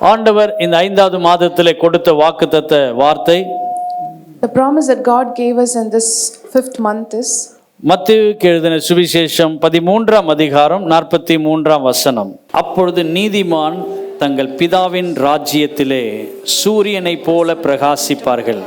ஆண்டவர் இந்த 5வது மாதத்திலே கொடுத்த வாக்குத்தத்த வார்த்தை, The promise that God gave us in this 5th month is மத்தேயுவுக்கு எழுதின சுவிசேஷம் 13ஆம் அதிகாரம் 43ஆம் வசனம். அப்பொழுது நீதிமான் தங்கள் பிதாவின் ராஜ்யத்திலே சூரியனை போல பிரகாசிப்பார்கள்.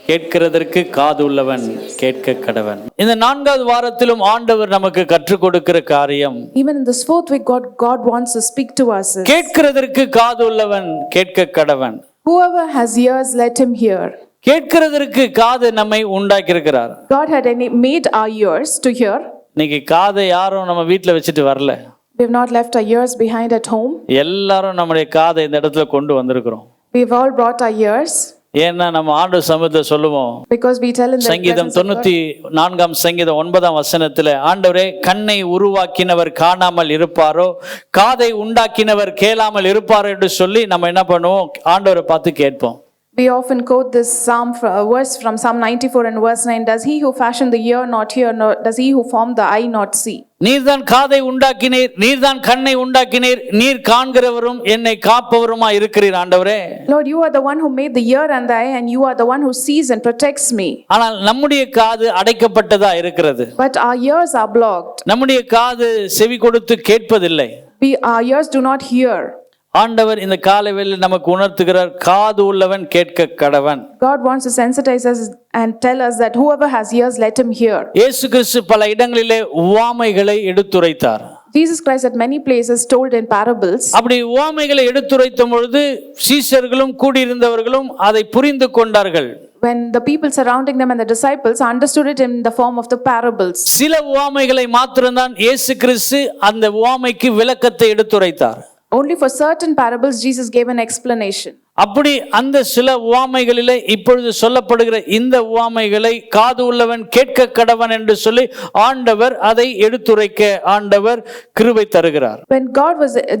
கேட்கிறதற்கு காது உள்ளவன் கேட்க கடவன். இந்த 4வது வாரத்திலும் ஆண்டவர் நமக்கு கற்றுக் கொடுக்கிற காரியம், even in this 4th week God wants to speak to us. கேட்கிறதற்கு காது உள்ளவன் கேட்க கடவன். Whoever has ears, let him hear. கேட்கிறதற்கு காது நம்மை உண்டாக்கி இருக்கிறார். God had made our ears to hear. இன்னைக்கு காதை யாரும் நம்ம வீட்டில் வச்சுட்டு வரல. We have not left our ears behind at home. எல்லாரும் நம்முடைய காதை இந்த இடத்துல கொண்டு வந்திருக்கிறோம். We have all brought our ears. ஏன்னா நம்ம ஆண்டவர் சமூகத்தை சொல்லுவோம். Because we tell in the சங்கீதம் 94ஆம் சங்கீதம் 9ஆம் வசனத்துல, ஆண்டவரே கண்ணை உருவாக்கினவர் காணாமல் இருப்பாரோ, காதை உண்டாக்கினவர் கேளாமல் இருப்பாரோ என்று சொல்லி நம்ம என்ன பண்ணுவோம், ஆண்டவரை பார்த்து கேட்போம். We often quote this verse from Psalm 94 and verse 9. Does he who fashioned the ear not hear, nor does he who formed the eye not see? நீர்தான் காதை உண்டாக்கினீர், நீர்தான் கண்ணை உண்டாக்கினீர், நீர் காண்கிறவரும் என்னை காப்பவருமாய் இருக்கிறீர் ஆண்டவரே. Lord, you are the one who made the ear and the eye, and you are the one who sees and protects me. ஆனால் நம்முடைய காது அடைக்கப்பட்டதா இருக்கிறது. But our ears are blocked. நம்முடைய காது செவி கொடுத்து கேட்பதில்லை. Our ears do not hear. ஆண்டவர் இந்த காலைவேளையில் நமக்கு உணர்த்துகிறார், காது உள்ளவன் கேட்க கடவன். God wants to sensitize us and tell us that whoever has ears, let him hear. இயேசு கிறிஸ்து பல இடங்களிலே உவமைகளை எடுத்துரைத்தார். Jesus Christ at many places told in parables. அப்படி உவமைகளை எடுத்துரைத்த பொழுது சீஷர்களும் கூடியிருந்தவர்களும் அதை புரிந்து கொண்டார்கள். When the people surrounding them and the disciples understood it in the form of the parables. சில உவமைகளை மாத்திரம்தான் இயேசு கிறிஸ்து அந்த உவமைக்கு விளக்கத்தை எடுத்துரைத்தார். Only for certain parables Jesus gave an explanation. அப்படி அந்த சில உவமைகளிலே இப்பொழுது சொல்லப்படுகிற இந்த உவமைகளை காது உள்ளவன் கேட்க கடவன் என்று சொல்லி ஆண்டவர் அதை எடுத்துரைக்க ஆண்டவர் கிருபை தருகிறார். When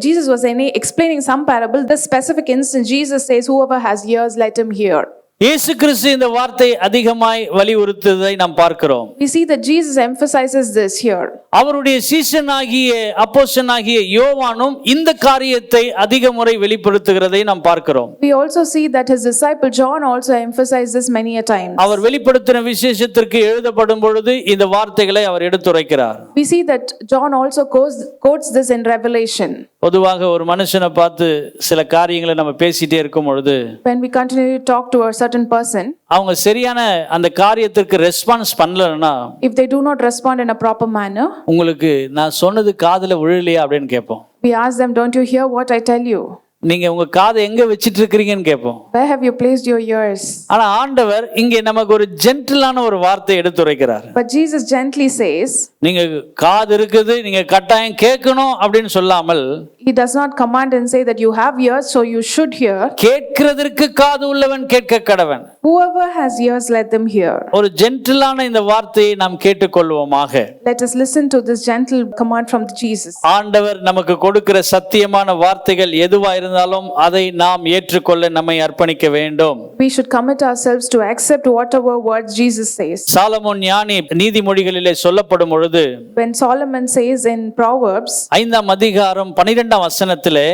Jesus was explaining some parable, this specific instance Jesus says, whoever has ears, let him hear. இயேசு கிறிஸ்து இந்த வார்த்தை அதிகமாய் வலியுறுத்துவதை நாம் பார்க்கிறோம். We see that Jesus emphasizes this here. அவருடைய சீஷனாகிய அப்போஸ்தலனாகிய யோவானும் இந்த காரியத்தை அதிக முறை வெளிப்படுத்துகிறதை நாம் பார்க்கிறோம். We also see that his disciple John also emphasized this many a times. அவர் வெளிப்படுத்தின விசேஷத்திற்கு எழுதப்படும் பொழுது இந்த வார்த்தைகளை அவர் எடுத்துரைக்கிறார். We see that John also quotes this in Revelation. பொதுவாக ஒரு மனுஷனை பார்த்து சில காரியங்களை நம்ம பேசிட்டே இருக்கும் பொழுது, when we continue to talk to a certain person, அவங்க சரியான அந்த காரியத்திற்கு ரெஸ்பான்ஸ் பண்ணலன்னா, if they do not respond in a proper manner, உங்களுக்கு நான் சொன்னது காதுல விழலையா அப்படின்னு கேட்போம். we ask them, don't you hear what I tell you? நீங்க உங்க காதை எங்க வச்சிட்டு இருக்கீங்கன்னு கேட்போம். Where have you placed your ears? ஆனா ஆண்டவர் இங்கே நமக்கு ஒரு ஜென்டிலான ஒரு வார்த்தை எடுத்துரைக்கிறார். But Jesus gently says, நீங்க காது இருக்குது, நீங்க கட்டாயம் கேட்கணும் அப்படின்னு சொல்லாமல், he does not command and say that you have ears so you should hear. கேட்கிறதற்கு காது உள்ளவன் கேட்க கடவன். Whoever has ears, let them hear. ஒரு ஜென்டிலான இந்த வார்த்தையை நாம் கேட்டுக்கொள்வோமாக. Let us listen to this gentle command from Jesus. ஆண்டவர் நமக்கு கொடுக்கிற சத்தியமான வார்த்தைகள் எதுவா இருந்தாலும் அதை நாம் ஏற்றுக்கொள்ள நம்மை அர்ப்பணிக்க வேண்டும். We should commit ourselves to accept whatever words Jesus says. Solomon ஞானி நீதிமொழிகளிலே சொல்லப்படும் பொழுது, when Solomon says in Proverbs 5ஆம் அதிகாரம் 12ஆம் வசனத்திலே,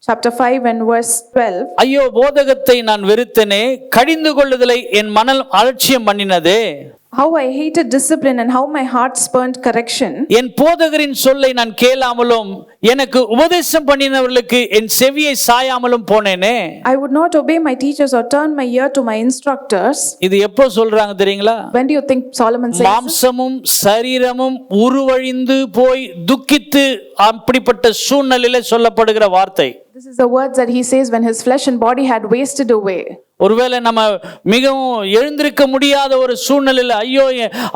chapter 5 and verse 12, ஐயோ போதகத்தை நான் வெறுத்தனே, கடிந்து கொள்ளுதலை என் மனம் அலட்சியம் பண்ணினதே, how I hated discipline and how my heart spurned correction. என் போதகரின் சொல்லை நான் கேளாமலும் எனக்கு உபதேசம் பண்ணினவர்களுக்கு என் செவியை சாயாமலும் போனேனே. I would not obey my teachers or turn my ear to my instructors. இது எப்போ சொல்றாங்க தெரியுங்களா? When do you think Solomon says? மாம்சமும் சரீரமும் உருவழிந்து போய் துக்கித்து அப்படிப்பட்ட சூழ்நிலையில சொல்லப்படுகிற வார்த்தை. This is the words that he says when his flesh and body had wasted away. ஒருவேளை நம்ம மிகவும் எழுந்திருக்க முடியாத ஒரு சூழ்நிலையில், ஐயோ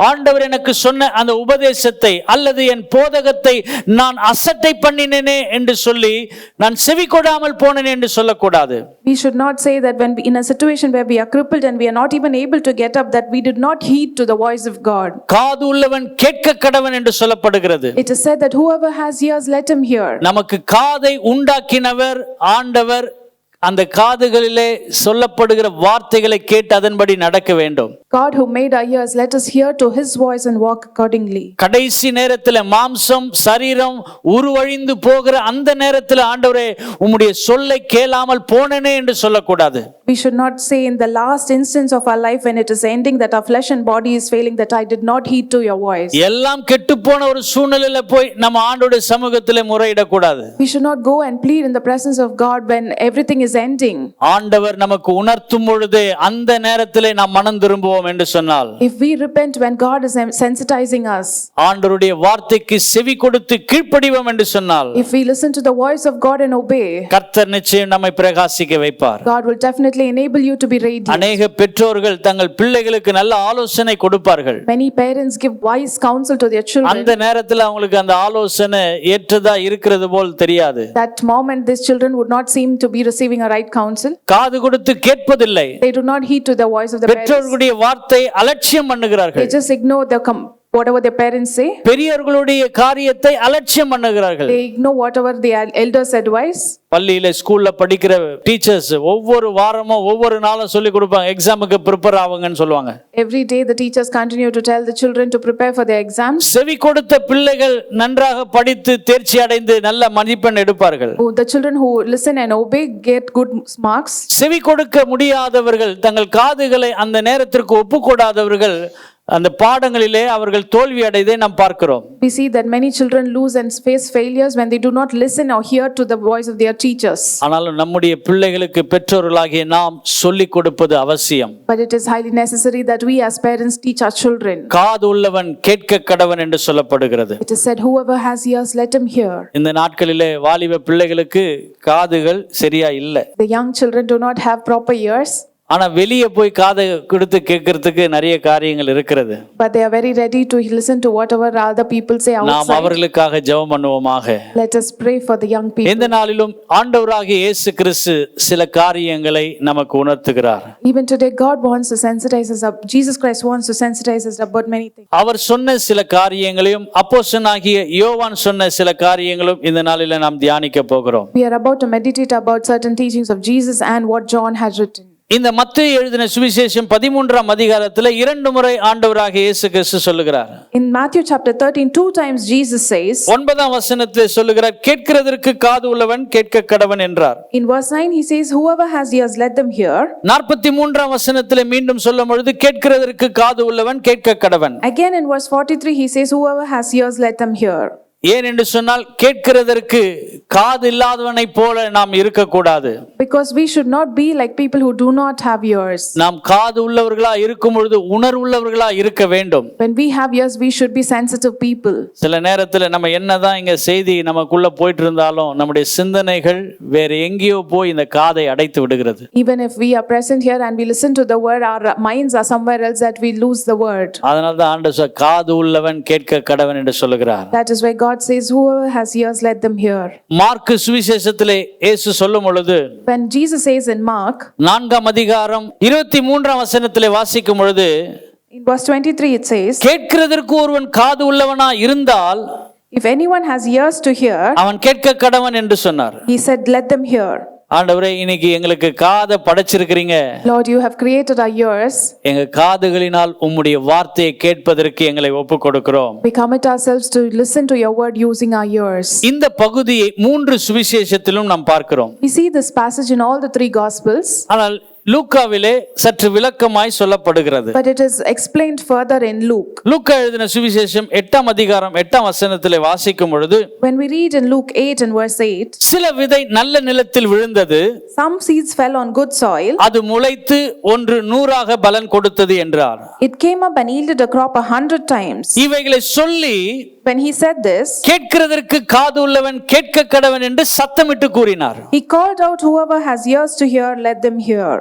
ஆண்டவர் எனக்கு சொன்ன அந்த உபதேசத்தை அல்லது என் போதகத்தை நான் அசட்டை பண்ணினேனே என்று சொல்லி நான் செவி கொடாமல் போனேன் என்று சொல்லக்கூடாது. We should not say that when in a situation where we are crippled and we are not even able to get up, that we did not heed to the voice of God. காது உள்ளவன் கேட்க கடவன் என்று சொல்லப்படுகிறது. It is said that whoever has ears, let him hear. நமக்கு காதை உண்டாக்கினவர் ஆண்டவர், அந்த காதுகளிலே சொல்லப்படுகிற வார்த்தைகளை கேட்டு அதன்படி நடக்க வேண்டும். God who made our ears, let us hear to his voice and walk accordingly. கடைசி நேரத்தில் மாம்சம் சரீரம் உருவழிந்து போகிற அந்த நேரத்தில் ஆண்டவரே உம்முடைய சொல்லை கேளாமல் போனேனே என்று சொல்லக்கூடாது. We should not say in the last instance of our life when it is ending that our flesh and body is failing that I did not heed to your voice. எல்லாம் கெட்டு போன ஒரு சூழ்நிலையில போய் நம்ம ஆண்டவருடைய சமூகத்திலே முறையிடக்கூடாது. We should not go and plead in the presence of God when everything is ending. ஆண்டவர் நமக்கு உணர்த்தும் பொழுதே அந்த நேரத்திலே நாம் மனம் திரும்புவோம் என்று சொன்னால், If we repent when God is sensitizing us, ஆண்டவருடைய வார்த்தைக்கு செவி கொடுத்து கீழ்ப்படிவோம் என்று சொன்னால், if we listen to the voice of God and obey, கர்த்தர் நிச்சயம் நம்மை பிரகாசிக்க வைப்பார். God will definitely enable you to be radiant. அநேக பெற்றோர்கள் தங்கள் பிள்ளைகளுக்கு நல்ல ஆலோசனை கொடுப்பார்கள். Many parents give wise counsel to their children. அந்த நேரத்தில் அவங்களுக்கு அந்த ஆலோசனை ஏற்றதா இருக்கிறது போல் தெரியாது. That moment these children would not seem to be receiving a right counsel. காது கொடுத்து கேட்பதில்லை. They do not heed to the voice of the parents. பெற்றோர்களுடைய வார்த்தை அலட்சியம் பண்ணுகிறார்கள். They just ignore whatever their parents say. பெரியவர்களுடைய காரியத்தை அலட்சியம் பண்ணுகிறார்கள். They ignore whatever the elders advise. பள்ளியில ஸ்கூல்ல படிக்கிற டீச்சர்ஸ் ஒவ்வொரு வாரமும் ஒவ்வொரு நாளும் சொல்லி கொடுப்பாங்க, எக்ஸாமுக்கு ப்ரிப்பேர் ஆகுங்கன்னு சொல்லுவாங்க. Every day the teachers continue to tell the children to prepare for their exams. செவி கொடுத்த பிள்ளைகள் நன்றாக படித்து தேர்ச்சி அடைந்து நல்ல மதிப்பெண் எடுப்பார்கள். The children who listen and obey get good marks. செவி கொடுக்க முடியாதவர்கள், தங்கள் காதுகளை அந்த நேரத்திற்கு ஒப்புக்கொடாதவர்கள் அந்த பாடங்களிலே அவர்கள் தோல்வி அடைவதை நாம் பார்க்கிறோம். We see that many children lose and face failures when they do not listen or hear to the voice of their teachers. ஆனாலும் நம்முடைய பிள்ளைகளுக்கு பெற்றோர்களாகிய நாம் சொல்லிக் கொடுப்பது அவசியம். But it is highly necessary that we as parents teach our children. காது உள்ளவன் கேட்க கடவன் என்று சொல்லப்படுகிறது. It is said whoever has ears let him hear. இந்த நாட்களிலே வாலிப பிள்ளைகளுக்கு காதுகள் சரியா இல்லை. The young children do not have proper ears. ஆனா வெளியே போய் காதை கொடுத்து கேட்கறதுக்கு நிறைய காரியங்கள் இருக்கிறது. But they are very ready to listen to whatever other people say outside. நாம் அவர்களுக்காக ஜெபம் பண்ணுவோமாக. Let us pray for the young people. இந்த நாளிலும் ஆண்டவராகிய இயேசு கிறிஸ்து சில காரியங்களை நமக்கு உணர்த்துகிறார். Even today God wants to sensitize us up. Jesus Christ wants to sensitize us about many things. அவர் சொன்ன சில காரியங்களையும் அப்போஸ்தலனாகிய யோவான் சொன்ன சில காரியங்களும் இந்த நாளிலே நாம் தியானிக்க போகிறோம். We are about to meditate about certain teachings of Jesus and what John has written. இந்த மத்தேயு எழுதின சுவிசேஷம் 13ஆம் அதிகாரத்தில் 2 முறை ஆண்டவராகிய இயேசு கிறிஸ்து சொல்லுகிறார். In Matthew chapter 13 two times Jesus says, 9ஆம் வசனத்தில் சொல்லுகிறார், கேட்கிறதற்கு காது உள்ளவன் கேட்க கடவன் என்றார். in verse 9 he says whoever has ears let them hear. 43ஆம் வசனத்தில் மீண்டும் சொல்லும் பொழுது கேட்கிறதற்கு காது உள்ளவன் கேட்க கடவன். Again in verse 43 he says whoever has ears let them hear. ஏன் என்று சொன்னால் கேட்கிறதற்கு காது இல்லாதவனை போல நாம் இருக்கக்கூடாது. Because we should not be like people who do not have ears. நாம் காது உள்ளவர்களா இருக்கும் பொழுது உணர்வுள்ளவர்களா இருக்க வேண்டும். When we have ears we should be sensitive people. சில நேரத்தில் நம்ம என்னதான் இங்க செய்தி நமக்குள்ள போயிட்டு இருந்தாலும் நம்முடைய சிந்தனைகள் வேற எங்கேயோ போய் இந்த காதை அடைத்து விடுகிறது. Even if we are present here and we listen to the word, our minds are somewhere else that we lose the word. அதனால தான் ஆண்டவர் காது உள்ளவன் கேட்க கடவன் என்று சொல்லுகிறார். That is why God says whoever has ears let them hear. Mark சுவிசேஷத்திலே இயேசு சொல்லும் பொழுது, When Jesus says in Mark 4ஆம் அதிகாரம் 23ஆம் வசனத்திலே வாசிக்கும் பொழுது, in verse 23 it says, கேட்கிறதற்கு ஒருவன் காது உள்ளவனா இருந்தால் if anyone has ears to hear, அவன் கேட்க கடவன் என்று சொன்னார். he said let them hear. ஆண்டவரே, இன்னைக்கு எங்களுக்கு காதை படைச்சிருக்கிறீங்க. Lord, you have created our ears. எங்க காதுகளினால் உம்முடைய வார்த்தையை கேட்பதற்கு எங்களை ஒப்புக் கொடுக்கிறோம். We commit ourselves to listen to your word using our ears. இந்த பகுதியை 3 சுவிசேஷத்திலும் நாம் பார்க்கிறோம். We see this passage in all the 3 gospels. ஆனால் லூக்காவிலே சற்று விளக்கமாய் சொல்லப்படுகிறது. But it is explained further in Luke. லூக்கா எழுதின சுவிசேஷம் 8ஆம் அதிகாரம் 8ஆம் வசனத்திலே வாசிக்கும் பொழுது, When we read in Luke 8 and verse 8, சில விதை நல்ல நிலத்தில் விழுந்தது, some seeds fell on good soil. அது முளைத்து 100 பலன் கொடுத்தது என்றார். It came up and yielded a crop 100 times. இவைகளை சொல்லி When he said this, கேட்கிறதற்கு காது உள்ளவன் கேட்க கடவன் என்று சத்தமிட்டு கூறினார். he called out whoever has ears to hear let them hear.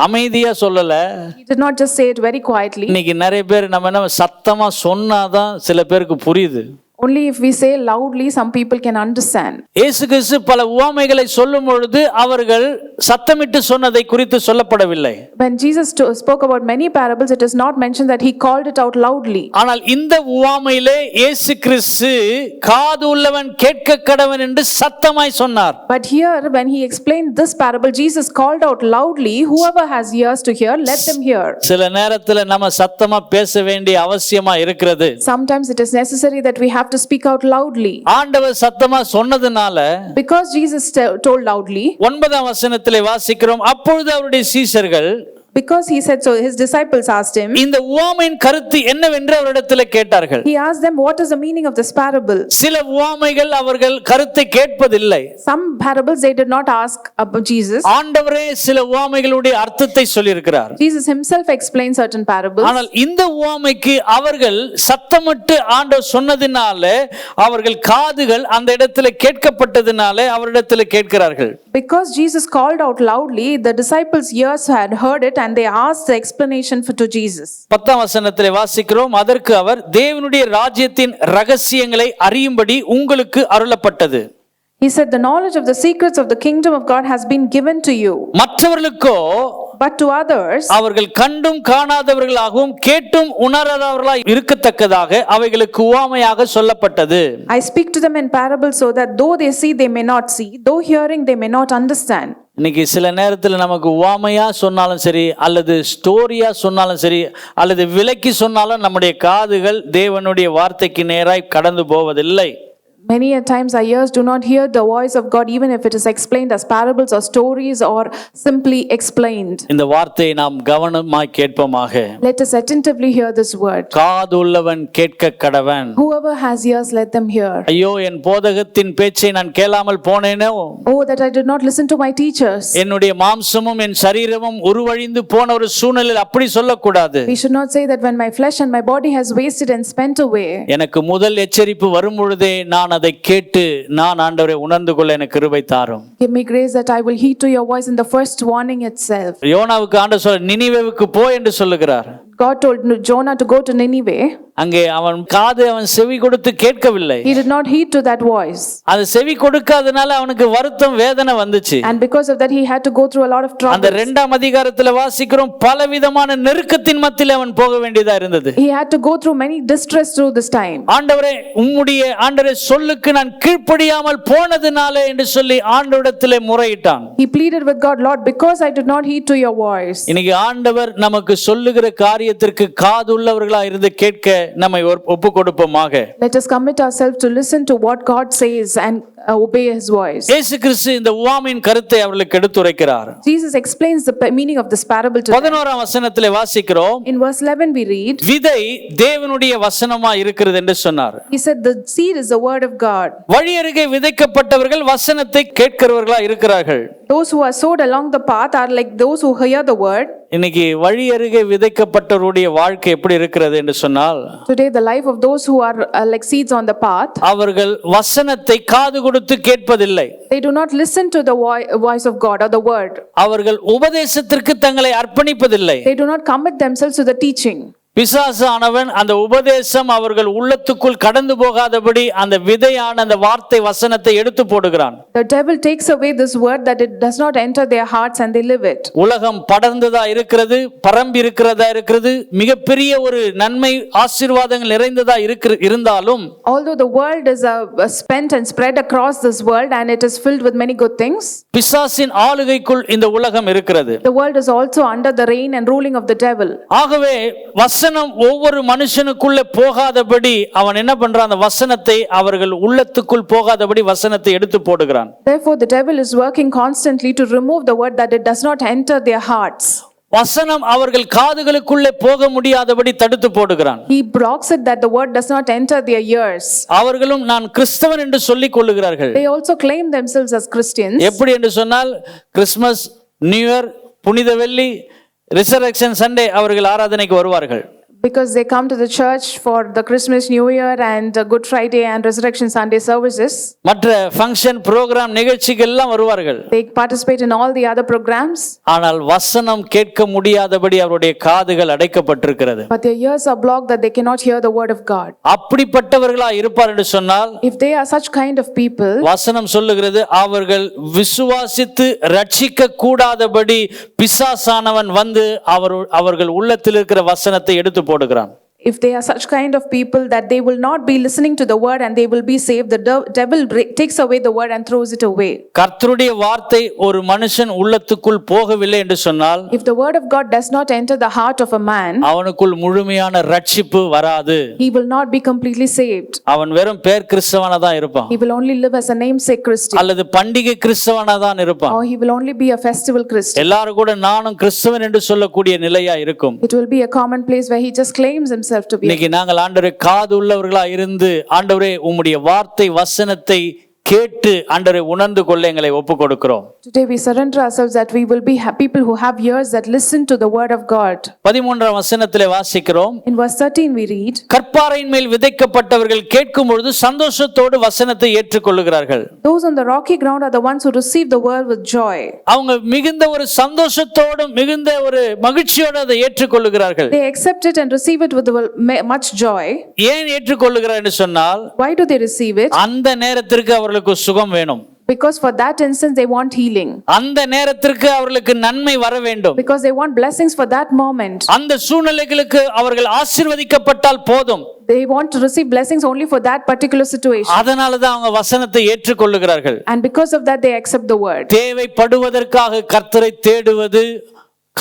அமைதியா சொல்லல. He did not just say it very quietly. இன்னைக்கு நிறைய பேர் நம்ம என்ன சத்தமா சொன்னாதான் சில பேருக்கு புரியுது. Only if we say loudly, some people can understand. இயேசு கிறிஸ்து பல உவமைகளை சொல்லும் பொழுது அவர்கள் சத்தமிட்டு சொன்னதை குறித்து சொல்லப்படவில்லை. When Jesus spoke about many parables, it is not mentioned that he called it out loudly. ஆனால் இந்த உவமையிலே இயேசு கிறிஸ்து காது உள்ளவன் கேட்க கடவன் என்று சத்தமாய் சொன்னார். But here, when he explained this parable, Jesus called out loudly, whoever has ears to hear, let them hear. சில நேரத்துல நம்ம சத்தமா பேச வேண்டிய அவசியமா இருக்கிறது. Sometimes it is necessary that we have to speak out loudly. ஆண்டவர் சத்தமா சொன்னதுனால Because Jesus told loudly, 9ஆம் வசனத்திலே வாசிக்கிறோம், அப்பொழுது அவருடைய சீஷர்கள், because he said so, his disciples asked him, இந்த உவமையின் கருத்து என்னவென்று அவரிடத்தில் கேட்டார்கள். he asked them, what is the meaning of this parable? சில உவமைகள் அவர்கள் கருத்தை கேட்பதில்லை. Some parables they did not ask about Jesus. ஆண்டவரே சில உவமைகளுடைய அர்த்தத்தை சொல்லியிருக்கிறார். Jesus himself explained certain parables. ஆனால் இந்த உவமைக்கு அவர்கள் சத்தமிட்டு ஆண்டவர் சொன்னதினால அவர்கள் காதுகள் அந்த இடத்துல கேட்கப்பட்டதினால அவரிடத்தில் கேட்கிறார்கள். Because Jesus called out loudly, the disciples' ears had heard it and they asked the explanation to Jesus. 10ஆம் வசனத்திலே வாசிக்கிறோம், அதற்கு அவர், தேவனுடைய ராஜ்யத்தின் ரகசியங்களை அறியும்படி உங்களுக்கு அருளப்பட்டது. He said, the knowledge of the secrets of the kingdom of God has been given to you. மற்றவர்களுக்கோ But to others, அவர்கள் கண்டும் காணாதவர்களாகவும் கேட்டும் உணராதவர்களாய் இருக்கத்தக்கதாக அவைகளுக்கு உவமையாக சொல்லப்பட்டது. I speak to them in parables so that though they see, they may not see, though hearing, they may not understand. இன்னைக்கு சில நேரத்தில் நமக்கு உவமையா சொன்னாலும் சரி, அல்லது ஸ்டோரியா சொன்னாலும் சரி, அல்லது விளக்கி சொன்னாலும் நம்முடைய காதுகள் தேவனுடைய வார்த்தைக்கு நேராய் கடந்து போவதில்லை. Many a times our ears do not hear the voice of God, even if it is explained as parables or stories or simply explained. இந்த வார்த்தையை நாம் கவனமாய் கேட்போமாக. Let us attentively hear this word. காதுள்ளவன் கேட்க கடவன். Whoever has ears, let them hear. ஐயோ, என் போதகத்தின் பேச்சை நான் கேளாமல் போனேனோ. Oh, that I did not listen to my teachers. என்னுடைய மாம்சமும் என் சரீரமும் உருவழிந்து போன ஒரு சூழ்நிலையில் அப்படி சொல்லக்கூடாது. We should not say that when my flesh and my body has wasted and spent away. எனக்கு முதல் எச்சரிப்பு வரும் பொழுதே நான் அதை கேட்டு நான் ஆண்டவரை உணர்ந்து கொள்ள எனக்கு கிருபை தாரும். Give me grace that I will heed to your voice in the first warning itself. யோனாவுக்கு ஆண்டவர் சொல்ல, நினிவேவுக்கு போ என்று சொல்லுகிறார். God told Jonah to go to Nineveh. அங்கே அவன் காது அவன் செவி கொடுத்து கேட்கவில்லை. He did not heed to that voice. அது செவி கொடுக்காதனால அவனுக்கு வருத்தம் வேதனை வந்துச்சு. And because of that he had to go through a lot of trouble. அந்த 2ஆம் அதிகாரத்துல வாசிக்கிறோம், பலவிதமான நெருக்கத்தின் மத்தியில அவன் போக வேண்டியதா இருந்தது. He had to go through many distress through this time. ஆண்டவரே, உம்முடைய ஆண்டவரே சொல்லுக்கு நான் கீழ்ப்படியாமல் போனதினாலே என்று சொல்லி ஆண்டவரிடத்திலே முறையிட்டான். He pleaded with God, Lord, because I did not heed to your voice. இன்னைக்கு ஆண்டவர் நமக்கு சொல்லுகிற காரியத்திற்கு காது உள்ளவர்களா இருந்து கேட்க நம்மை ஒப்பு கொடுப்போமாக. Let us commit ourselves to listen to what God says and obey his voice. இயேசு கிறிஸ்து இந்த உவமையின் கருத்தை அவர்களுக்கு எடுத்துரைக்கிறார். Jesus explains the meaning of this parable to them. 11ஆம் வசனத்திலே வாசிக்கிறோம், In verse 11 we read, விதை தேவனுடைய வசனமா இருக்கிறது என்று சொன்னார். he said the seed is the word of God. வழியருகே விதைக்கப்பட்டவர்கள் வசனத்தை கேட்கிறவர்களா இருக்கிறார்கள். Those who are sowed along the path are like those who hear the word. இன்னைக்கு வழியருகே விதைக்கப்பட்டவருடைய வாழ்க்கை எப்படி இருக்கிறது என்று சொன்னால், Today the life of those who are like seeds on the path, அவர்கள் வசனத்தை காது கொடுத்து கேட்பதில்லை. they do not listen to the voice of God or the word. அவர்கள் உபதேசத்திற்கு தங்களை அர்ப்பணிப்பதில்லை. They do not commit themselves to the teaching. பிசாசானவன் அந்த உபதேசம் அவர்கள் உள்ளத்துக்குள் கடந்து போகாதபடி அந்த விதையான அந்த வார்த்தை வசனத்தை எடுத்து போடுகிறான். The devil takes away this word that it does not enter their hearts and they live it. உலகம் படர்ந்ததா இருக்கிறது, பரம்பி இருக்கிறதா இருக்கிறது, மிகப்பெரிய ஒரு நன்மை ஆசீர்வாதங்கள் நிறைந்ததா இருந்தாலும், although the world is spent and spread across this world and it is filled with many good things, பிசாசின் ஆளுகைக்குள் இந்த உலகம் இருக்கிறது. the world is also under the reign and ruling of the devil. ஆகவே வசனம் ஒவ்வொரு மனுஷனுக்குள்ள போகாதபடி அவன் என்ன பண்றான், அந்த வசனத்தை அவர்கள் உள்ளத்துக்குள் போகாதபடி வசனத்தை எடுத்து போடுகிறான். Therefore the devil is working constantly to remove the word that it does not enter their hearts. வசனம் அவர்கள் காதுகளுக்குள்ளே போக முடியாதபடி தடுத்து போடுகிறான். He blocks it that the word does not enter their ears. அவர்களும் நான் கிறிஸ்தவன் என்று சொல்லிக் கொள்ளுகிறார்கள். They also claim themselves as Christians. எப்படி என்று சொன்னால், கிறிஸ்மஸ், நியூ இயர், புனித வெள்ளி, ரிசரக்ஷன் சண்டே அவர்கள் ஆராதனைக்கு வருவார்கள். Because they come to the church for the Christmas, New Year and Good Friday and Resurrection Sunday services. மற்ற ஃபங்க்ஷன் ப்ரோக்ராம் நிகழ்ச்சிகள் எல்லாம் வருவார்கள். They participate in all the other programs. ஆனால் வசனம் கேட்க முடியாதபடி அவருடைய காதுகள் அடைக்கப்பட்டிருக்கிறது. But their ears are blocked that they cannot hear the word of God. அப்படிப்பட்டவர்களா இருப்பார் என்று சொன்னால், If they are such kind of people, வசனம் சொல்லுகிறது அவர்கள் விசுவாசித்து ரட்சிக்க கூடாதபடி பிசாசானவன் வந்து அவர்கள் உள்ளத்தில் இருக்கிற வசனத்தை எடுத்து போடுகிறான். if they are such kind of people that they will not be listening to the word and they will be saved, the devil takes away the word and throws it away. கர்த்தருடைய வார்த்தை ஒரு மனுஷன் உள்ளத்துக்குள் போகவில்லை என்று சொன்னால், If the word of God does not enter the heart of a man, அவனுக்குள் முழுமையான ரட்சிப்பு வராது. he will not be completely saved. அவன் வெறும் பேர் கிறிஸ்தவனா தான் இருப்பான். He will only live as a namesake Christian. அல்லது பண்டிகை கிறிஸ்தவனா தான் இருப்பான். Or he will only be a festival Christian. எல்லாரும் கூட நானும் கிறிஸ்தவன் என்று சொல்லக்கூடிய நிலையா இருக்கும். It will be a common place where he just claims himself to be. இன்னைக்கு நாங்கள் ஆண்டவரே காது உள்ளவர்களா இருந்து, ஆண்டவரே உம்முடைய வார்த்தை வசனத்தை கேட்டு ஆண்டவரை உணர்ந்து கொள்ள எங்களை ஒப்பு கொடுக்கிறோம். Today we surrender ourselves that we will be people who have ears that listen to the word of God. 13ஆம் வசனத்திலே வாசிக்கிறோம். In verse 13 we read, கற்பாறையின் மேல் விதைக்கப்பட்டவர்கள் கேட்கும் பொழுது சந்தோஷத்தோடு வசனத்தை ஏற்றுக்கொள்ளுகிறார்கள். Those on the rocky ground are the ones who receive the word with joy. அவங்க மிகுந்த ஒரு சந்தோஷத்தோடும் மிகுந்த ஒரு மகிழ்ச்சியோடு அதை ஏற்றுக்கொள்ளுகிறார்கள். They accept it and receive it with much joy. ஏன் ஏற்றுக்கொள்ளுகிறார் என்று சொன்னால், Why do they receive it? அந்த நேரத்திற்கு அவர்களுக்கு சுகம் வேணும். Because for that instance they want healing. அந்த நேரத்திற்கு அவர்களுக்கு நன்மை வர வேண்டும். Because they want blessings for that moment. அந்த சூழ்நிலைகளுக்கு அவர்கள் ஆசீர்வதிக்கப்பட்டால் போதும். They want to receive blessings only for that particular situation. அதனால தான் அவங்க வசனத்தை ஏற்றுக்கொள்ளுகிறார்கள். And because of that they accept the word. தேவைப்படுவதற்காக கர்த்தரை தேடுவது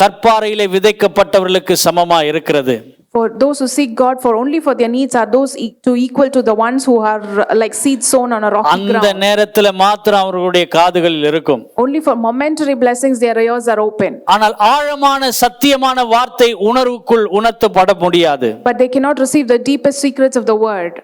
கற்பாறையிலே விதைக்கப்பட்டவர்களுக்கு சமமா இருக்கிறது. For those who seek God for only for their needs are those to equal to the ones who are like seeds sown on a rocky அந்த ground. நேரத்துல மாத்திரம் அவர்களுடைய காதுகளில் இருக்கும். Only for momentary blessings their ears are open. ஆனால் ஆழமான சத்தியமான வார்த்தை உணர்வுக்குள் உணர்த்தப்பட முடியாது. But they cannot receive the deepest secrets of the word.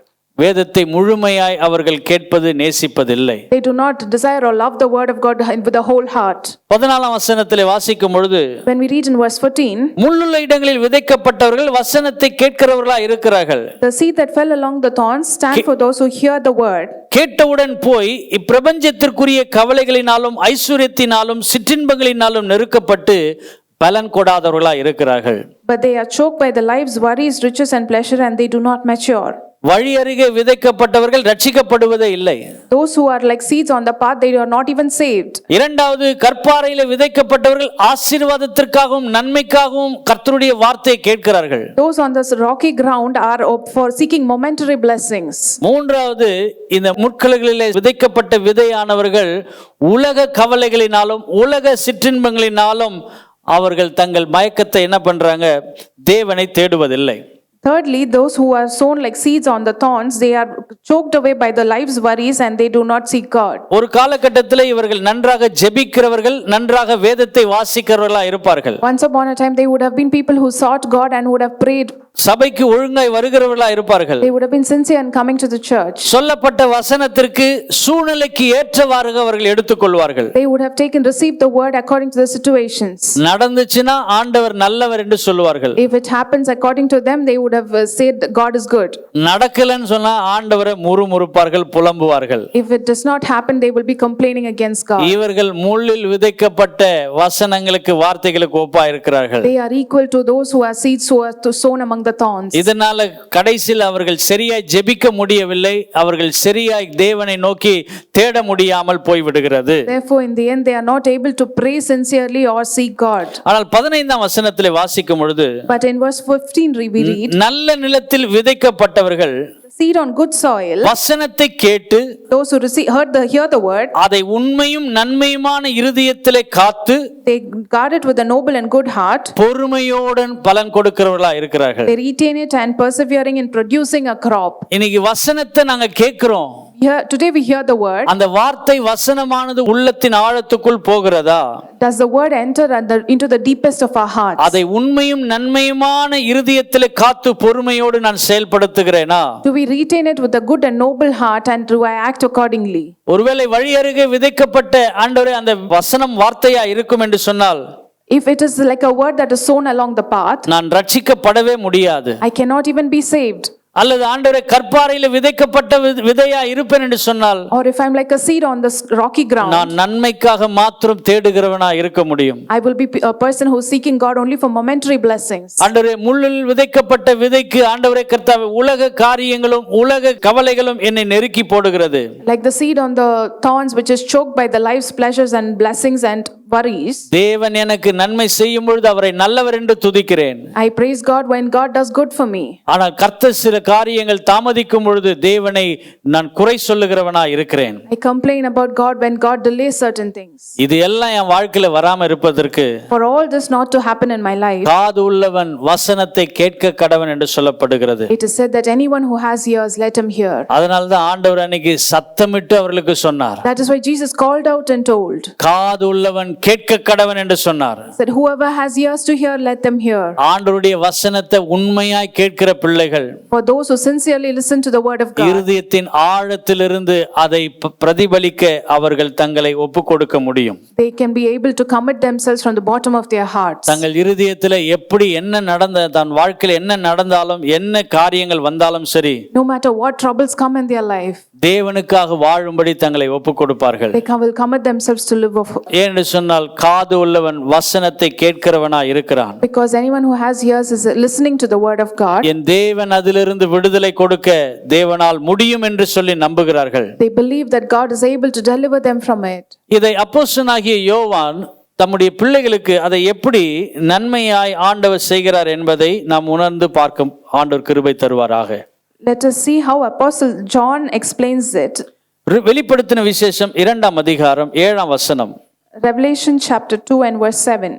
வேதத்தை முழுமையாய் அவர்கள் கேட்பது நேசிப்பதில்லை. They do not desire or love the word of God with the whole heart. 14ஆம் வசனத்திலே வாசிக்கும் பொழுது, When we read in verse 14, முள்ளுள்ள இடங்களில் விதைக்கப்பட்டவர்கள் வசனத்தை கேட்கிறவர்களா இருக்கிறார்கள். the seed that fell along the thorns stand for those who hear the word. கேட்டவுடன் போய் இப்பிரபஞ்சத்திற்குரிய கவலைகளினாலும் ஐஸ்வர்யத்தினாலும் சிற்றின்பங்களினாலும் நெருக்கப்பட்டு பலன் கொடாதவர்களா இருக்கிறார்கள். But they are choked by the life's worries, riches and pleasure, and they do not mature. வழி அருகே விதைக்கப்பட்டவர்கள் ரட்சிக்கப்படுவதே இல்லை. Those who are like seeds on the path, they are not even saved. இரண்டாவது, கற்பாறையிலே விதைக்கப்பட்டவர்கள் ஆசீர்வாதத்திற்காகவும் நன்மைக்காகவும் கர்த்தருடைய வார்த்தையை கேட்கிறார்கள். Those on this rocky ground are for seeking momentary blessings. மூன்றாவது, இந்த முட்களிலே விதைக்கப்பட்ட விதையானவர்கள் உலக கவலைகளினாலும் உலக சிற்றின்பங்களினாலும் அவர்கள் தங்கள் மயக்கத்தை என்ன பண்றாங்க, தேவனை தேடுவதில்லை. Thirdly, those who are sown like seeds on the thorns, they are choked away by the life's worries and they do not seek God. ஒரு காலகட்டத்தில் இவர்கள் நன்றாக ஜெபிக்கிறவர்கள், நன்றாக வேதத்தை வாசிக்கிறவர்களா இருப்பார்கள். Once upon a time, they would have been people who sought God and would have prayed. சபைக்கு ஒழுங்காய் வருகிறவர்களா இருப்பார்கள். They would have been sincere in coming to the church. சொல்லப்பட்ட வசனத்திற்கு சூழ்நிலைக்கு ஏற்றவாறு அவர்கள் எடுத்துக்கொள்வார்கள். They would have received the word according to the situations. நடந்துச்சுன்னா ஆண்டவர் நல்லவர் என்று சொல்லுவார்கள். If it happens according to them, they would have said that God is good. நடக்கலன்னு சொன்னா ஆண்டவரை முறுமுறுப்பார்கள், புலம்புவார்கள். If it does not happen, they will be complaining against God. இவர்கள் முள்ளில் விதைக்கப்பட்ட வசனங்களுக்கு வார்த்தைகளுக்கு ஒப்பா இருக்கிறார்கள். They are equal to those who are seeds who are sown among the thorns. இதனால கடைசியில் அவர்கள் சரியாய் ஜெபிக்க முடியவில்லை, அவர்கள் சரியாய் தேவனை நோக்கி தேட முடியாமல் போய்விடுகிறது. Therefore in the end they are not able to pray sincerely or seek God. ஆனால் 15ஆம் வசனத்திலே வாசிக்கும் பொழுது, But in verse 15 we read, நல்ல நிலத்தில் விதைக்கப்பட்டவர்கள் seed on good soil, வசனத்தை கேட்டு those who hear the word, அதை உண்மையும் நன்மையுமான இருதயத்திலே காத்து they guard it with a noble and good heart, பொறுமையோடன் பலன் கொடுக்கிறவர்களா இருக்கிறார்கள். they retain it and persevering in producing a crop. இன்னைக்கு வசனத்தை நாங்க கேட்கிறோம். Today we hear the word. அந்த வார்த்தை வசனமானது உள்ளத்தின் ஆழத்துக்குள் போகிறதா? Does the word enter into the deepest of our hearts? அதை உண்மையும் நன்மையுமான இருதயத்திலே காத்து பொறுமையோடு நான் செயல்படுத்துகிறேனா? Do we retain it with a good and noble heart and do I act accordingly? ஒருவேளை வழி அருகே விதைக்கப்பட்ட ஆண்டவரே அந்த வசனம் வார்த்தையா இருக்கும் என்று சொன்னால், If it is like a word that is sown along the path, நான் ரட்சிக்கப்படவே முடியாது. I cannot even be saved. அல்லது ஆண்டவரே கற்பாறையில விதைக்கப்பட்ட விதையா இருப்பேன் என்று சொன்னால், Or if I'm like a seed on this rocky ground, நான் நன்மைக்காக மாத்திரம் தேடுகிறவனா இருக்க முடியும். I will be a person who is seeking God only for momentary blessings. ஆண்டவரே முள்ளில் விதைக்கப்பட்ட விதைக்கு ஆண்டவரே கர்த்தாவே உலக காரியங்களும் உலக கவலைகளும் என்னை நெருக்கி போடுகிறது. Like the seed on the thorns which is choked by the life's pleasures and blessings and worries. தேவன் எனக்கு நன்மை செய்யும் பொழுது அவரை நல்லவர் என்று துதிக்கிறேன். I praise God when God does good for me. ஆனால் கர்த்தர் சில காரியங்கள் தாமதிக்கும் பொழுது தேவனை நான் குறை சொல்லுகிறவனா இருக்கிறேன். I complain about God when God delays certain things. இது எல்லாம் என் வாழ்க்கையில வராம இருப்பதற்கு, For all this not to happen in my life, காது உள்ளவன் வசனத்தை கேட்க கடவன் என்று சொல்லப்படுகிறது. it is said that anyone who has ears, let him hear. அதனால தான் ஆண்டவர் அன்னைக்கு சத்தமிட்டு அவர்களுக்கு சொன்னார். That is why Jesus called out and told. காது உள்ளவன் கேட்க கடவன் என்று சொன்னார். Said whoever has ears to hear, let them hear. ஆண்டவருடைய வசனத்தை உண்மையாய் கேட்கிற பிள்ளைகள், For those who sincerely listen to the word of God, இருதயத்தின் ஆழத்திலிருந்து அதை பிரதிபலிக்க அவர்கள் தங்களை ஒப்புக் கொடுக்க முடியும். they can be able to commit themselves from the bottom of their hearts. தங்கள் இருதயத்தில் எப்படி என்ன நடந்த தன் வாழ்க்கையில் என்ன நடந்தாலும் என்ன காரியங்கள் வந்தாலும் சரி, No matter what troubles come in their life, தேவனுக்காக வாழும்படி தங்களை ஒப்புக் கொடுப்பார்கள். they will commit themselves to live ஏனென்று சொன்னால் காது உள்ளவன் வசனத்தை கேட்கிறவனா இருக்கிறான். because anyone who has ears is listening to the word of God. என் தேவன் அதிலிருந்து விடுதலை கொடுக்க தேவனால் முடியும் என்று சொல்லி நம்புகிறார்கள். They believe that God is able to deliver them from it. இதை அப்போஸ்தலனாகிய யோவான் தம்முடைய பிள்ளைகளுக்கு அதை எப்படி நன்மையாய் ஆண்டவர் செய்கிறார் என்பதை நாம் உணர்ந்து பார்க்க ஆண்டவர் கிருபை தருவாராக. Let us see how Apostle John explains it. வெளிப்படுத்தின விசேஷம் 2ஆம் அதிகாரம் 7ஆம் வசனம். Revelation chapter 2 and verse 7.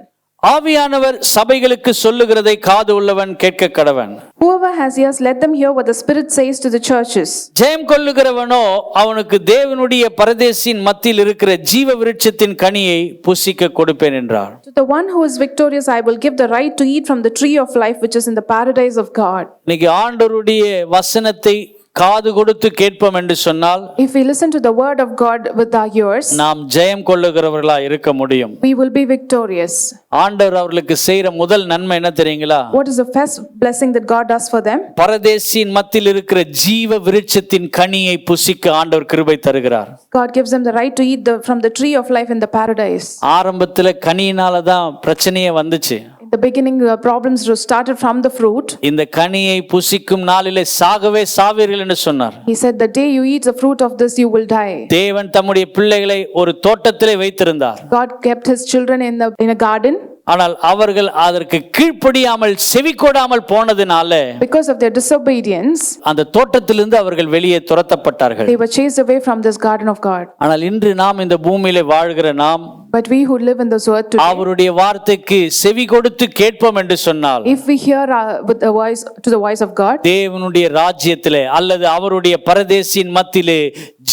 ஆவியானவர் சபைகளுக்கு சொல்லுகிறதை காது உள்ளவன் கேட்க கடவன். Whoever has ears, let them hear what the Spirit says to the churches. ஜெயம் கொள்ளுகிறவனோ அவனுக்கு தேவனுடைய பரதேசின் மத்தியில் இருக்கிற ஜீவ விருட்சத்தின் கனியை புசிக்க கொடுப்பேன் என்றார். To the one who is victorious, I will give the right to eat from the tree of life which is in the paradise of God. இன்னைக்கு ஆண்டவருடைய வசனத்தை காது கொடுத்து கேட்போம் என்று சொன்னால், If we listen to the word of God with our ears, நாம் ஜெயம் கொள்ளுகிறவர்களா இருக்க முடியும். we will be victorious. ஆண்டவர் அவர்களுக்கு செய்யற முதல் நன்மை என்ன தெரியுங்களா? What is the first blessing that God does for them? பரதேசின் மத்தியில் இருக்கிற ஜீவ விருட்சத்தின் கனியை புசிக்க ஆண்டவர் கிருபை தருகிறார். God gives them the right to eat from the tree of life in the paradise. ஆரம்பத்துல கனியினால தான் பிரச்சனையே வந்துச்சு. In the beginning, problems started from the fruit. இந்த கனியை புசிக்கும் நாளிலே சாகவே சாவீர்கள் என்று சொன்னார். He said, the day you eat the fruit of this, you will die. தேவன் தம்முடைய பிள்ளைகளை ஒரு தோட்டத்திலே வைத்திருந்தார். God kept his children in a garden. ஆனால் அவர்கள் அதற்கு கீழ்ப்படியாமல் செவிகொடாமல் போனதினால, Because of their disobedience, அந்த தோட்டத்திலிருந்து அவர்கள் வெளியே துரத்தப்பட்டார்கள். they were chased away from this garden of God. ஆனால் இன்று நாம் இந்த பூமியிலே வாழ்கிற நாம், But we who live in this earth today, அவருடைய வார்த்தைக்கு செவி கொடுத்து கேட்போம் என்று சொன்னால், if we hear with the voice to the voice of God, தேவனுடைய ராஜ்யத்திலே அல்லது அவருடைய பரதேசின் மத்தியிலே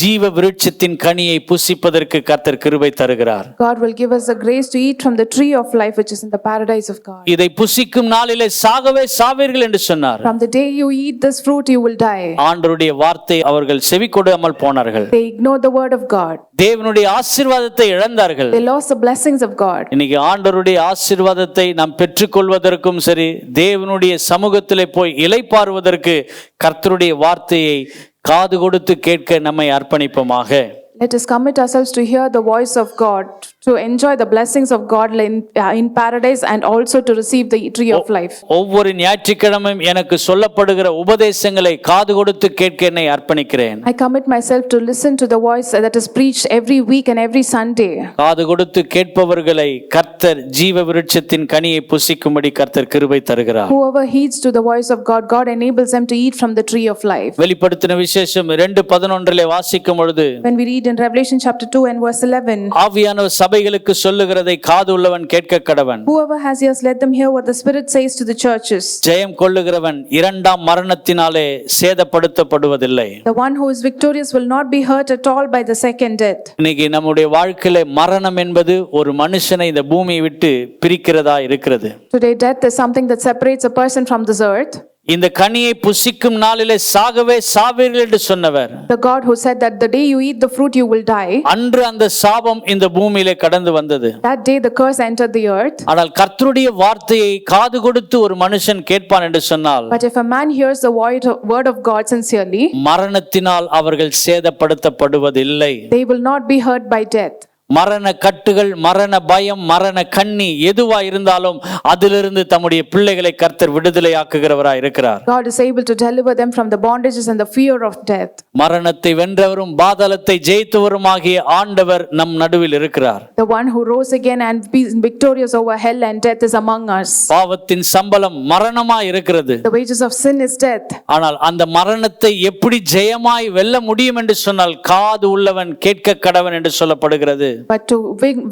ஜீவ விருட்சத்தின் கனியை புசிப்பதற்கு கர்த்தர் கிருபை தருகிறார். God will give us the grace to eat from the tree of life which is in the paradise of God. இதை புசிக்கும் நாளிலே சாகவே சாவீர்கள் என்று சொன்னார். From the day you eat this fruit, you will die. ஆண்டவருடைய வார்த்தை அவர்கள் செவி கொடாமல் போனார்கள். They ignored the word of God. தேவனுடைய ஆசீர்வாதத்தை இழந்தார்கள். They lost the blessings of God. இன்னைக்கு ஆண்டவருடைய ஆசீர்வாதத்தை நாம் பெற்றுக்கொள்வதற்கும் சரி, தேவனுடைய சமூகத்திலே போய் இளைப்பாறுவதற்கு கர்த்தருடைய வார்த்தையை காது கொடுத்து கேட்க நம்மை அர்ப்பணிப்போமாக. Let us commit ourselves to hear the voice of God, to enjoy the blessings of God in paradise and also to receive the tree of life. ஒவ்வொரு ஞாயிற்றுக்கிழமையும் எனக்கு சொல்லப்படுகிற உபதேசங்களை காது கொடுத்து கேட்க என்னை அர்ப்பணிக்கிறேன். I commit myself to listen to the voice that is preached every week and every Sunday. காது கொடுத்து கேட்பவர்களை கர்த்தர் ஜீவ விருட்சத்தின் கனியை புசிக்கும்படி கர்த்தர் கிருபை தருகிறார். Whoever heeds to the voice of God, God enables them to eat from the tree of life. வெளிப்படுத்தின விசேஷம் 2:11 வாசிக்கும் பொழுது, When we read in Revelation chapter 2 and verse 11, ஆவியானவர் சபைகளுக்கு சொல்லுகிறதை காது உள்ளவன் கேட்க கடவன். whoever has ears, let them hear what the Spirit says to the churches. ஜெயம் கொள்ளுகிறவன் இரண்டாம் மரணத்தினாலே சேதப்படுத்தப்படுவதில்லை. The one who is victorious will not be hurt at all by the second death. இன்னைக்கு நம்முடைய வாழ்க்கையில மரணம் என்பது ஒரு மனுஷனை இந்த பூமியை விட்டு பிரிக்கிறதா இருக்கிறது. Today, death is something that separates a person from this earth. இந்த கனியை புசிக்கும் நாளிலே சாகவே சாவீர்கள் என்று சொன்னவர், the God who said that the day you eat the fruit you will die, அன்று அந்த சாபம் இந்த பூமியிலே கடந்து வந்தது. that day the curse entered the earth. ஆனால் கர்த்தருடைய வார்த்தையை காது கொடுத்து ஒரு மனுஷன் கேட்பான் என்று சொன்னால், But if a man hears the word of God sincerely, மரணத்தினால் அவர்கள் சேதப்படுத்தப்படுவதில்லை. they will not be hurt by death. மரண கட்டுகள், மரண பயம், மரண கண்ணி எதுவா இருந்தாலும் அதிலிருந்து தம்முடைய பிள்ளைகளை கர்த்தர் விடுதலையாக்குகிறவராய் இருக்கிறார். God is able to deliver them from the bondages and the fear of death. மரணத்தை வென்றவரும் பாதாளத்தை ஜெயித்தவருமாகிய ஆண்டவர் நம் நடுவில் இருக்கிறார். The one who rose again and is victorious over hell and death is among us. பாவத்தின் சம்பளம் மரணமாய் இருக்கிறது. The wages of sin is death. ஆனால் அந்த மரணத்தை எப்படி ஜெயமாய் வெல்ல முடியும் என்று சொன்னால், காது உள்ளவன் கேட்க கடவன் என்று சொல்லப்படுகிறது. But to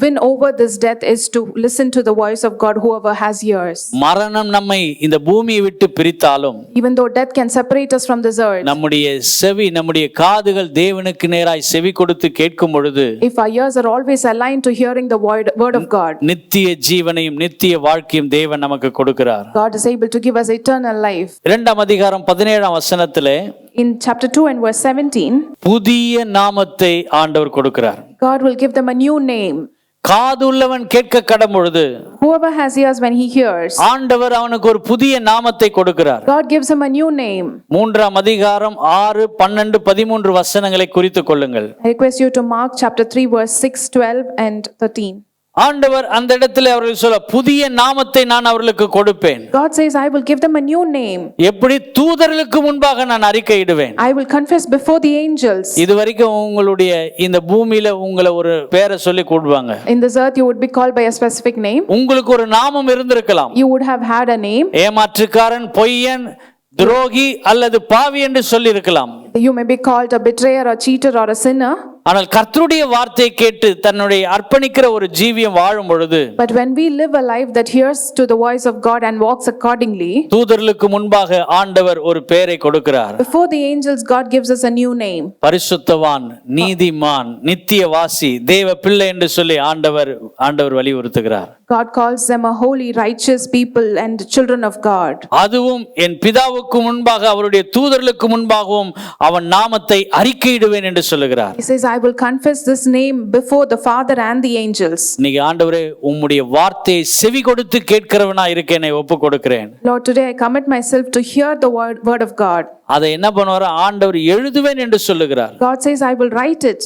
win over this death is to listen to the voice of God, whoever has ears. மரணம் நம்மை இந்த பூமியை விட்டு பிரித்தாலும், Even though death can separate us from this earth, நம்முடைய செவி, நம்முடைய காதுகள் தேவனுக்கு நேராய் செவி கொடுத்து கேட்கும் பொழுது, if our ears are always aligned to hearing the word of God, நித்திய ஜீவனையும் நித்திய வாழ்க்கையும் தேவன் நமக்கு கொடுக்கிறார். God is able to give us eternal life. 2ஆம் அதிகாரம் 17ஆம் வசனத்திலே In chapter 2 and verse 17, புதிய நாமத்தை ஆண்டவர் கொடுக்கிறார். God will give them a new name. காது உள்ளவன் கேட்க கடவும் பொழுது, Whoever has ears when he hears, ஆண்டவர் அவனுக்கு ஒரு புதிய நாமத்தை கொடுக்கிறார். God gives him a new name. 3ஆம் அதிகாரம் 6, 12, 13 வசனங்களை குறித்துக் கொள்ளுங்கள். I request you to mark chapter 3 verse 6, 12 and 13. ஆண்டவர் அந்த இடத்துல அவர்கள் சொல்ல, புதிய நாமத்தை நான் அவர்களுக்கு கொடுப்பேன். God says, I will give them a new name. எப்படி? தூதர்களுக்கு முன்பாக நான் அறிக்கையிடுவேன். I will confess before the angels. இதுவரைக்கும் உங்களுடைய இந்த பூமியில உங்களை ஒரு பேரை சொல்லி கூடுவாங்க. In this earth you would be called by a specific name. உங்களுக்கு ஒரு நாமம் இருந்திருக்கலாம். You would have had a name. ஏமாற்றுக்காரன், பொய்யன், துரோகி அல்லது பாவி என்று சொல்லி இருக்கலாம். You may be called a betrayer, a cheater or a sinner. ஆனால் கர்த்தருடைய வார்த்தையை கேட்டு தன்னுடைய அர்ப்பணிக்கிற ஒரு ஜீவியம் வாழும் பொழுது, But when we live a life that hears to the voice of God and walks accordingly, தூதர்களுக்கு முன்பாக ஆண்டவர் ஒரு பெயரை கொடுக்கிறார். before the angels God gives us a new name. பரிசுத்தவான், நீதிமான், நித்தியவாசி, தேவ பிள்ளை என்று சொல்லி ஆண்டவர் வலியுறுத்துகிறார். God calls them a holy, righteous people and children of God. அதுவும் என் பிதாவுக்கு முன்பாக அவருடைய தூதர்களுக்கு முன்பாகவும் அவன் நாமத்தை அறிக்கையிடுவேன் என்று சொல்லுகிறார். He says, I will confess this name before the Father and the angels. இன்னைக்கு ஆண்டவரே, உம்முடைய வார்த்தையை செவி கொடுத்து கேட்கிறவனா இருக்கேனே ஒப்பு கொடுக்கிறேன். Lord, today I commit myself to hear the word of God. அதை என்ன பண்ணுவார்? ஆண்டவர் எழுதுவேன் என்று சொல்லுகிறார். God says, I will write it.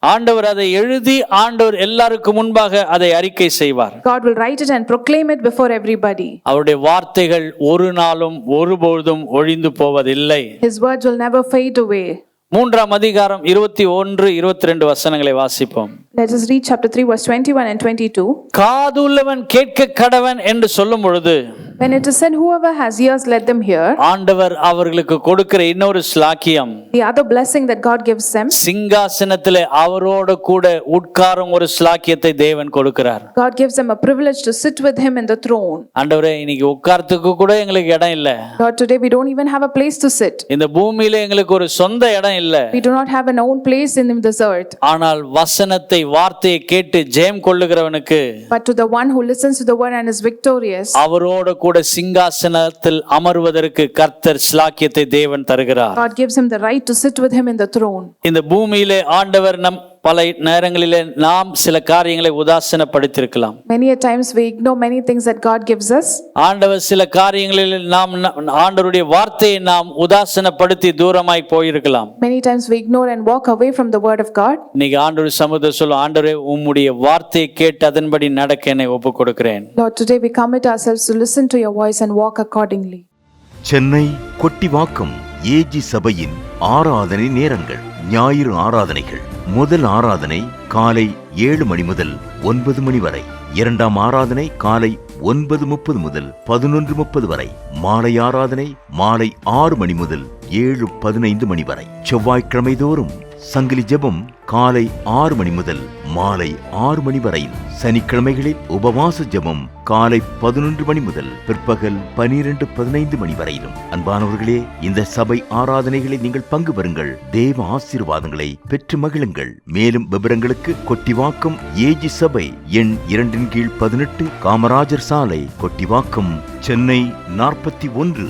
ஆண்டவர் அதை எழுதி ஆண்டவர் எல்லாருக்கு முன்பாக அதை அறிக்கை செய்வார். God will write it and proclaim it before everybody. அவருடைய வார்த்தைகள் ஒரு நாளும் ஒருபொழுதும் ஒழிந்து போவதில்லை. His words will never fade away. 3ஆம் அதிகாரம் 21, 22 வசனங்களை வாசிப்போம். Let us read chapter 3 verse 21 and 22. காதுள்ளவன் கேட்க கடவன் என்று சொல்லும் பொழுது, When it is said, whoever has ears let them hear, ஆண்டவர் அவர்களுக்கு கொடுக்கிற இன்னொரு ஸ்லாக்கியம், the other blessing that God gives them, சிங்காசனத்திலே அவரோடு கூட உட்காரும் ஒரு ஸ்லாக்கியத்தை தேவன் கொடுக்கிறார். God gives them a privilege to sit with him in the throne. ஆண்டவரே, இன்னைக்கு உட்கார்த்துக்கு கூட எங்களுக்கு இடம் இல்ல. Lord, today we don't even have a place to sit. இந்த பூமியில எங்களுக்கு ஒரு சொந்த இடம் இல்ல. We do not have an own place in this earth. ஆனால் வசனத்தை, வார்த்தையை கேட்டு ஜெயம் கொள்ளுகிறவனுக்கு, But to the one who listens to the word and is victorious, அவரோடு கூட சிங்காசனத்தில் அமர்வதற்கு கர்த்தர் ஸ்லாக்கியத்தை தேவன் தருகிறார். God gives him the right to sit with him in the throne. இந்த பூமியிலே ஆண்டவர் பல நேரங்களிலே நாம் சில காரியங்களை உதாசீனப்படுத்தியிருக்கலாம். Many a times we ignore many things that God gives us. ஆண்டவர் சில காரியங்களில் ஆண்டவருடைய வார்த்தையை நாம் உதாசீனப்படுத்தி தூரமாய் போயிருக்கலாம். Many times we ignore and walk away from the word of God. இன்னைக்கு ஆண்டவர் சமூகத்தில் சொல்லும், ஆண்டவரே, உம்முடைய வார்த்தையை கேட்டு அதன்படி நடக்க என்னை ஒப்புக் கொடுக்கிறேன். Lord, today we commit ourselves to listen to your voice and walk accordingly. Chennai Kottivakkam AG சபையின் ஆராதனை நேரங்கள். ஞாயிறு ஆராதனைகள். முதல் ஆராதனை காலை 7 மணி முதல் 9 மணி வரை. இரண்டாம் ஆராதனை காலை 9:30 முதல் 11:30 வரை. மாலை ஆராதனை மாலை 6 மணி முதல் 7:15 மணி வரை. செவ்வாய்க்கிழமை தோறும் சங்கிலி ஜெபம் காலை 6 மணி முதல் மாலை 6 மணி வரை. சனிக்கிழமைகளில் உபவாச ஜெபம் காலை 11 மணி முதல் பிற்பகல் 12:15 மணி வரையிலும். அன்பானவர்களே, இந்த சபை ஆராதனைகளில் நீங்கள் பங்கு பெறுங்கள். தேவ ஆசீர்வாதங்களை பெற்று மகிழுங்கள். மேலும் விவரங்களுக்கு கொட்டிவாக்கம் ஏஜி சபை எண் 2/18 காமராஜர் சாலை, கொட்டிவாக்கம், சென்னை 41